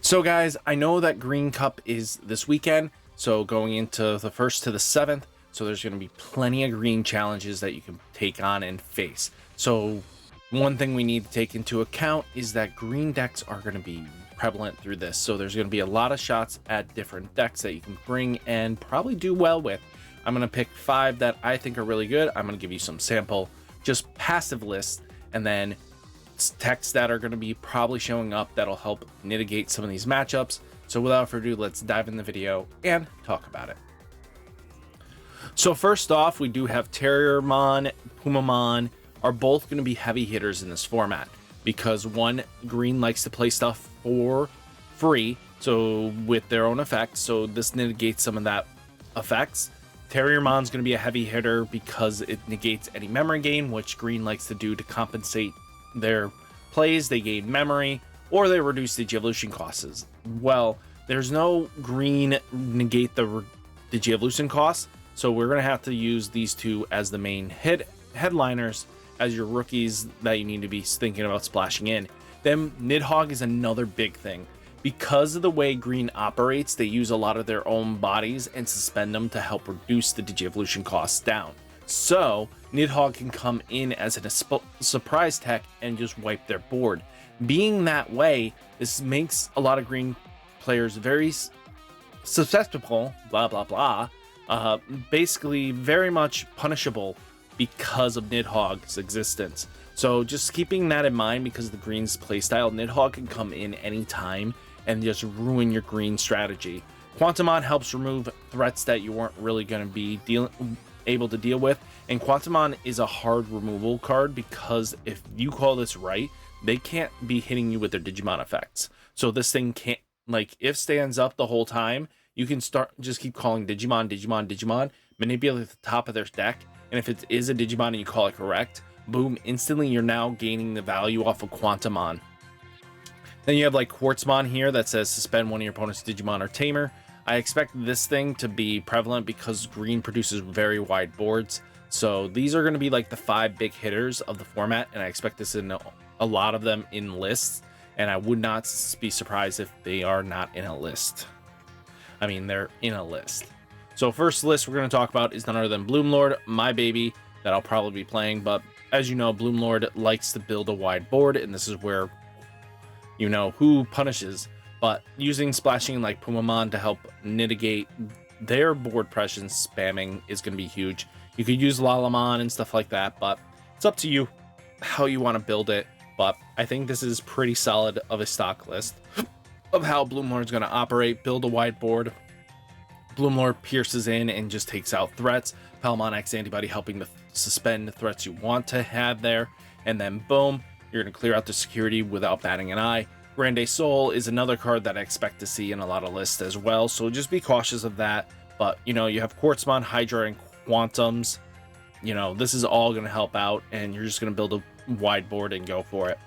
So guys, I know that Green Cup is this weekend, so going into the 1st to the 7th, so there's going to be plenty of green challenges that you can take on and face. So one thing we need to take into account is that green decks are going to be prevalent through this. So there's going to be a lot of shots at different decks that you can bring and probably do well with. I'm going to pick 5 that I think are really good. I'm going to give you some sample, just passive lists, and then texts that are going to be probably showing up that'll help mitigate some of these matchups. So without further ado, let's dive in the video and talk about it. So first off, we do have Terriermon, Pumamon are both going to be heavy hitters in this format because one, green likes to play stuff for free, so with their own effects, so this negates some of that effects. Terriermon's going to be a heavy hitter because it negates any memory gain, which green likes to do to compensate their plays. They gain memory or they reduce the Digivolution costs. Well, there's no green negate the Digivolution costs, so we're going to have to use these two as the main headliners as your rookies that you need to be thinking about splashing in. Then Nidhogg is another big thing. Because of the way green operates, they use a lot of their own bodies and suspend them to help reduce the Digivolution costs down. So Nidhogg can come in as a surprise tech and just wipe their board. Being that way, this makes a lot of green players very susceptible, blah blah blah, basically very much punishable because of Nidhogg's existence. So just keeping that in mind, because of the green's playstyle, Nidhogg can come in anytime and just ruin your green strategy. Quantumon helps remove threats that you weren't really going to be able to deal with, and Quantumon is a hard removal card because if you call this right, they can't be hitting you with their Digimon effects. So this thing can't, like, if stands up the whole time, you can just keep calling Digimon, manipulate the top of their deck, and if it is a Digimon and you call it correct, boom, instantly you're now gaining the value off of Quantumon. Then you have like Quartzmon here that says suspend one of your opponent's Digimon or Tamer. I expect this thing to be prevalent because green produces very wide boards. So these are going to be like the 5 big hitters of the format, and I expect this in a lot of them in lists, and I would not be surprised if they are not in a list. I mean, they're in a list. So first list we're going to talk about is none other than Bloomlord, my baby, that I'll probably be playing. But as you know, Bloomlord likes to build a wide board, and this is where you know who punishes. But using splashing like Pumamon to help mitigate their board presence spamming is going to be huge. You could use Leomon and stuff like that, but it's up to you how you want to build it. But I think this is pretty solid of a stock list of how Bloomlord's going to operate. Build a wide board. Bloomlord pierces in and just takes out threats. Leopardmon X antibody helping to suspend the threats you want to have there. And then boom, you're going to clear out the security without batting an eye. Grande Soul is another card that I expect to see in a lot of lists as well, so just be cautious of that. But you know, you have Quartzmon, Hydra, and Quantums. You know, this is all going to help out, and you're just going to build a wide board and go for it.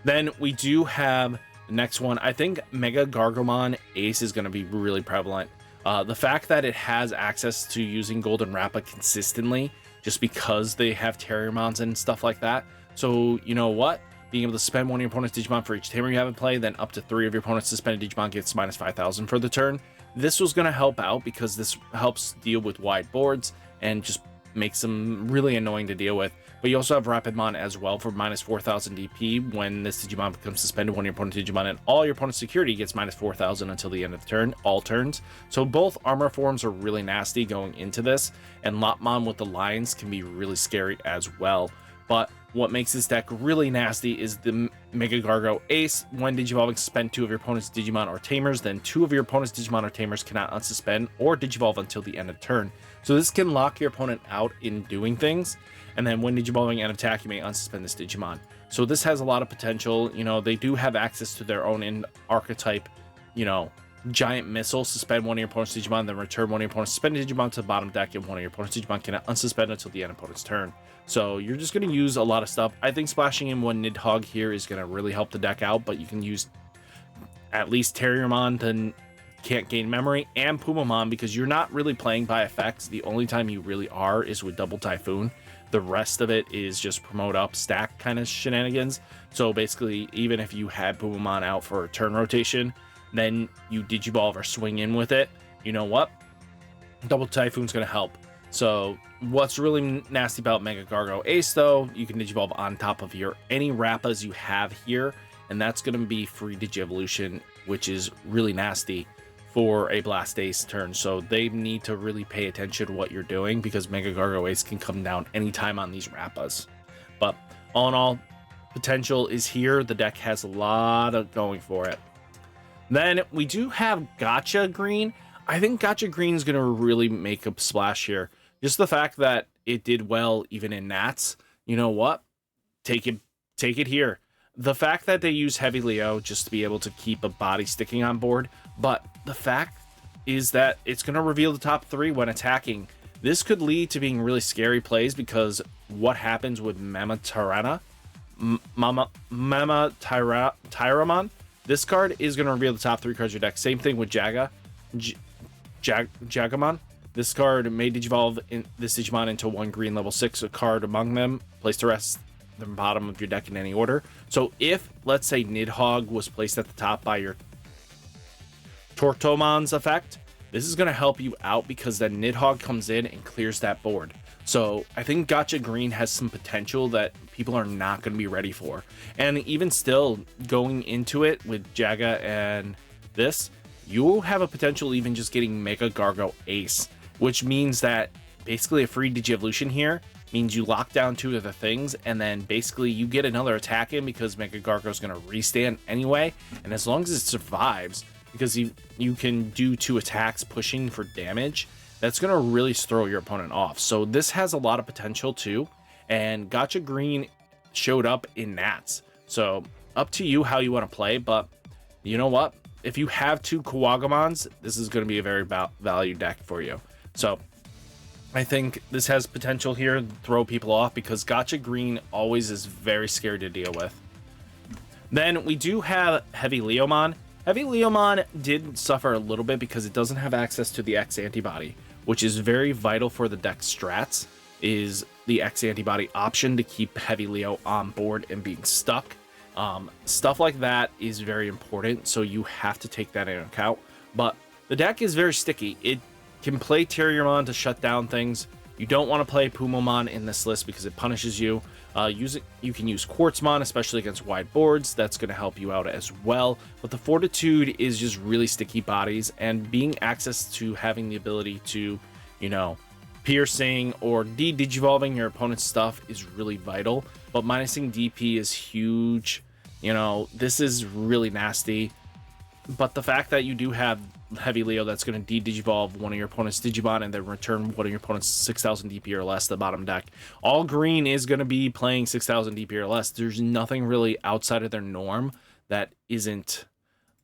Then we do have the next one. I think Mega Gargomon Ace is going to be really prevalent. The fact that it has access to using Golden Rappa consistently, just because they have Terriermons and stuff like that. So you know what? Being able to spend one of your opponent's Digimon for each Tamer you have in play, then up to 3 of your opponent's suspended Digimon gets minus 5,000 for the turn. This was going to help out because this helps deal with wide boards and just makes them really annoying to deal with. But you also have Rapidmon as well for minus 4,000 DP when this Digimon becomes suspended. One of your opponent's Digimon and all your opponent's security gets minus 4,000 until the end of the turn, all turns. So both armor forms are really nasty going into this, and Lopmon with the lines can be really scary as well. But what makes this deck really nasty is the Mega Gargo Ace. When Digivolving, suspend 2 of your opponent's Digimon or Tamers, then 2 of your opponent's Digimon or Tamers cannot unsuspend or Digivolve until the end of turn. So this can lock your opponent out in doing things, and then when Digivolving and attack, you may unsuspend this Digimon. So this has a lot of potential. You know, they do have access to their own archetype, you know, giant missile. Suspend one of your opponent's Digimon, then return one of your opponent's suspended Digimon to the bottom deck, and one of your opponent's Digimon cannot unsuspend until the end of opponent's turn. So you're just going to use a lot of stuff. I think splashing in one Nidhogg here is going to really help the deck out, but you can use at least Terriermon to can't gain memory, and Pumamon, because you're not really playing by effects. The only time you really are is with Double Typhoon. The rest of it is just promote up, stack kind of shenanigans. So basically, even if you had Pumamon out for a turn rotation, then you Digivolve or swing in with it, you know what? Double Typhoon's going to help. So what's really nasty about Mega Gargo Ace, though, you can Digivolve on top of your any Rappas you have here, and that's going to be free Digievolution, which is really nasty for a Blast Ace turn. So they need to really pay attention to what you're doing, because Mega Gargo Ace can come down anytime on these Rappas. But all in all, potential is here. The deck has a lot of going for it. Then we do have Gacha Green. I think Gacha Green is going to really make a splash here. Just the fact that it did well even in Nats. You know what? Take it here. The fact that they use Heavy Leo just to be able to keep a body sticking on board, but the fact is that it's going to reveal the top 3 when attacking. This could lead to being really scary plays, because what happens with Tyramon? This card is going to reveal the top 3 cards of your deck. Same thing with Jagamon. This card may Digivolve this Digimon into 1 green level 6 a card among them. Place the rest the bottom of your deck in any order. So if, let's say, Nidhogg was placed at the top by your Tortomon's effect, this is going to help you out, because then Nidhogg comes in and clears that board. So I think Gacha Green has some potential that people are not going to be ready for. And even still, going into it with Jaga and this, you'll have a potential even just getting Mega Gargo Ace, which means that basically a free Digievolution here means you lock down 2 of the things, and then basically you get another attack in, because Mega Gargo is going to restand anyway. And as long as it survives, because you can do 2 attacks pushing for damage, that's going to really throw your opponent off. So this has a lot of potential too. And Gacha Green showed up in Nats. So up to you how you want to play, but you know what? If you have 2 Kawagamons, this is going to be a very value deck for you. So I think this has potential here to throw people off, because Gacha Green always is very scary to deal with. Then we do have Heavy Leomon. Heavy Leomon did suffer a little bit because it doesn't have access to the X antibody, which is very vital for the deck strats, is the X antibody option to keep Heavy Leo on board and being stuck. Stuff like that is very important, so you have to take that into account. But the deck is very sticky. It can play Terriermon to shut down things. You don't want to play Pumomon in this list because it punishes you. You can use Quartzmon, especially against wide boards. That's going to help you out as well. But the Fortitude is just really sticky bodies, and being access to having the ability to, you know, piercing or digivolving your opponent's stuff is really vital. But minusing DP is huge. You know, this is really nasty. But the fact that you do have Heavy Leo that's going to digivolve one of your opponent's Digimon and then return one of your opponent's 6,000 DP or less to the bottom deck. All green is going to be playing 6,000 DP or less. There's nothing really outside of their norm that isn't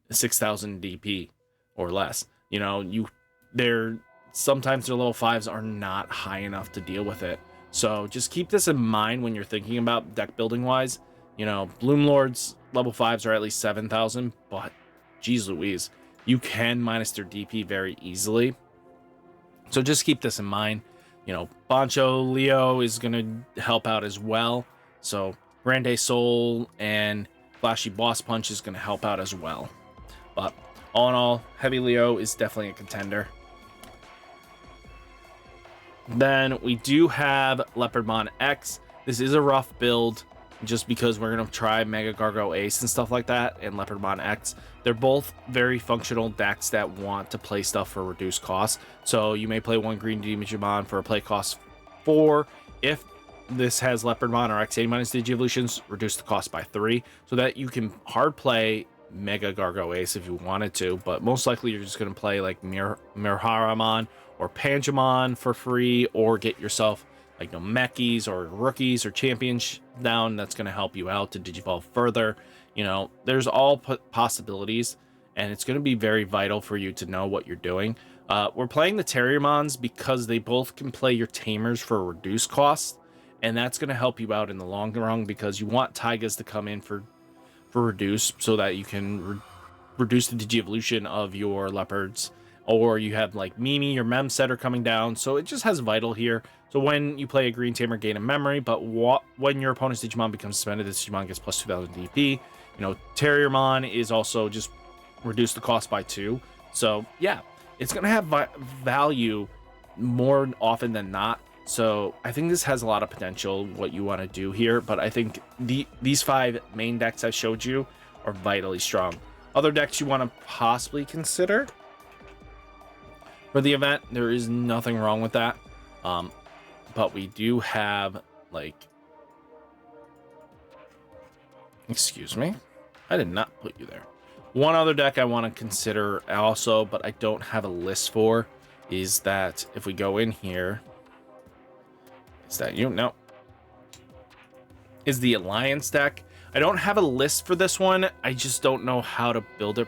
6,000 DP or less. You know, sometimes their level 5s are not high enough to deal with it. So just keep this in mind when you're thinking about deck building wise. You know, Bloom Lords level 5s are at least 7,000, but geez Louise, you can minus their DP very easily. So just keep this in mind. You know, Bancho Leo is going to help out as well. So Grande Soul and Flashy Boss Punch is going to help out as well. But all in all, Heavy Leo is definitely a contender. Then we do have Leopardmon X. This is a rough build just because we're going to try Mega Gargo Ace and stuff like that, and Leopardmon X. They're both very functional decks that want to play stuff for reduced cost. So you may play 1 green Digimon for a play cost 4. If this has Leopardmon or X minus Digievolutions, reduce the cost by 3, so that you can hard play Mega Gargo Ace if you wanted to, but most likely you're just going to play like Mirharamon or Panjamon for free, or get yourself like Mechis or Rookies or Champions down. That's going to help you out to Digivolve further. You know, there's all possibilities, and it's going to be very vital for you to know what you're doing. We're playing the Terriermons because they both can play your Tamers for a reduced cost, and that's going to help you out in the long run, because you want Taigas to come in for reduce, so that you can reduce the Digievolution of your Leopards. Or you have like Mimi, your Mem setter coming down. So it just has vital here. So when you play a green tamer, gain a memory, but when your opponent's Digimon becomes suspended, this Digimon gets plus 2,000 DP. You know, Terriermon is also just reduce the cost by 2. So yeah, it's going to have value more often than not. So I think this has a lot of potential, what you want to do here. But I think these 5 main decks I showed you are vitally strong. Other decks you want to possibly consider for the event, there is nothing wrong with that. But we do have, like, excuse me, I did not put you there. One other deck I want to consider also, but I don't have a list for, is that if we go in here, is that you? No. Is the Alliance deck. I don't have a list for this one. I just don't know how to build it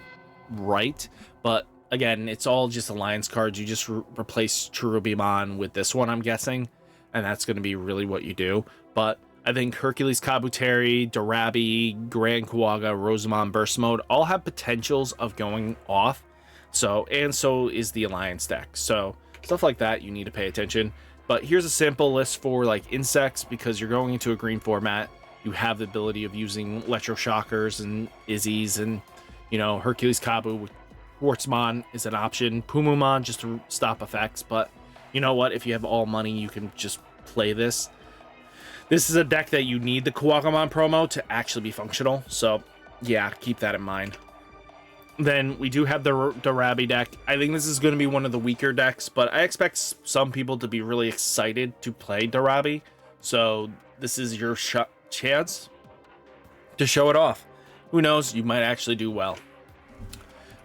right. But again, it's all just Alliance cards. You just replace Cherubimon with this one, I'm guessing. And that's going to be really what you do. But I think Hercules Kabuteri, Darabi, Grand Kuwaga, Rosamon Burst Mode all have potentials of going off. So is the Alliance deck. So stuff like that, you need to pay attention. But here's a sample list for like insects, because you're going into a green format. You have the ability of using Electroshockers and Izzies, and, you know, Hercules Kabu, Schwartzmon is an option. Pumumon just to stop effects. But you know what? If you have all money, you can just play this. This is a deck that you need the Kuwagamon promo to actually be functional. So yeah, keep that in mind. Then we do have the Darabi deck. I think this is going to be one of the weaker decks, but I expect some people to be really excited to play Darabi. So this is your chance to show it off. Who knows? You might actually do well.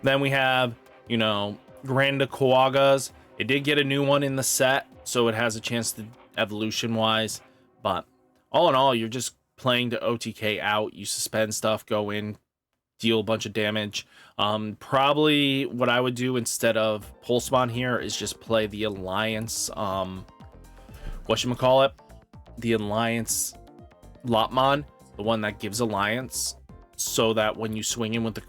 Then we have, you know, Grand Kuwagas. It did get a new one in the set, so it has a chance to evolution-wise. But all in all, you're just playing to OTK out. You suspend stuff, go in, deal a bunch of damage. Probably what I would do instead of Pulsemon here is just play the Alliance, whatchamacallit, the Alliance Lopmon, the one that gives Alliance, so that when you swing in with the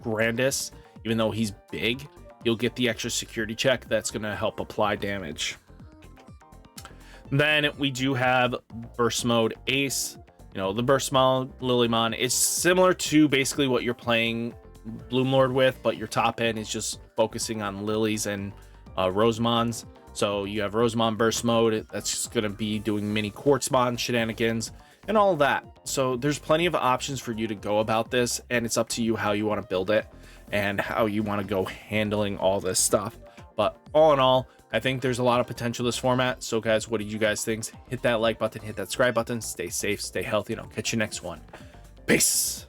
Grandis, even though he's big, you'll get the extra security check that's going to help apply damage. Then we do have Burst Mode Ace. You know, the Burst Mode Lilymon is similar to basically what you're playing Bloomlord with, but your top end is just focusing on Lilies and Rosemons. So you have Rosemon Burst Mode, that's just going to be doing mini Quartzmon shenanigans and all that. So there's plenty of options for you to go about this, and it's up to you how you want to build it and how you want to go handling all this stuff. But all in all, I think there's a lot of potential this format. So guys, what did you guys think? Hit that like button, hit that subscribe button, stay safe, stay healthy, and I'll catch you next one. Peace.